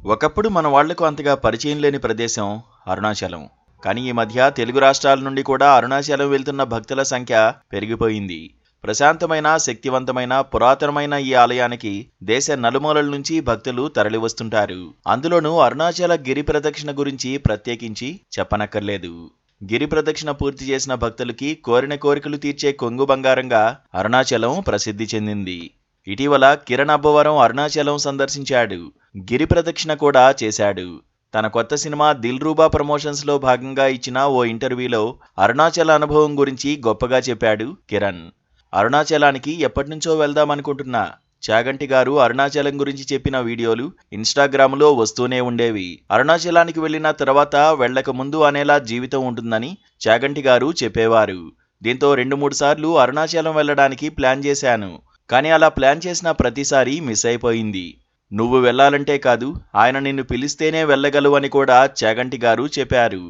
ఒకప్పుడు మన వాళ్లకు అంతగా పరిచయం లేని ప్రదేశం అరుణాచలం. కానీ ఈ మధ్య తెలుగు రాష్ట్రాల నుండి కూడా అరుణాచలం వెళ్తున్న భక్తుల సంఖ్య పెరిగిపోయింది. ప్రశాంతమైన, శక్తివంతమైన, పురాతనమైన ఈ ఆలయానికి దేశ నలుమూలల నుంచి భక్తులు తరలివస్తుంటారు. అందులోనూ అరుణాచల గిరి ప్రదక్షిణ గురించి ప్రత్యేకించి చెప్పనక్కర్లేదు. గిరి ప్రదక్షిణ పూర్తి చేసిన భక్తులకి కోరిన కోరికలు తీర్చే కొంగు బంగారంగా అరుణాచలం ప్రసిద్ధి చెందింది. ఇటీవల కిరణ్ అబ్బవరం అరుణాచలం సందర్శించాడు. గిరి ప్రదక్షిణ కూడా చేశాడు. తన కొత్త సినిమా దిల్రూబా ప్రమోషన్స్ లో భాగంగా ఇచ్చిన ఓ ఇంటర్వ్యూలో అరుణాచల అనుభవం గురించి గొప్పగా చెప్పాడు కిరణ్. అరుణాచలానికి ఎప్పటినుంచో వెళ్దామనుకుంటున్నా. చాగంటి గారు అరుణాచలం గురించి చెప్పిన వీడియోలు ఇన్స్టాగ్రామ్లో వస్తూనే ఉండేవి. అరుణాచలానికి వెళ్లిన తర్వాత వెళ్లక ముందు అనేలా జీవితం ఉంటుందని చాగంటి గారు చెప్పేవారు. దీంతో 2-3 సార్లు అరుణాచలం వెళ్లడానికి ప్లాన్ చేశాను. కానీ అలా ప్లాన్ చేసిన ప్రతిసారి మిస్ అయిపోయింది. నువ్వు వెళ్లాలంటే కాదు, ఆయన నిన్ను పిలిస్తేనే వెళ్ళగలవు అని కూడా చాగంటి గారు చెప్పారు.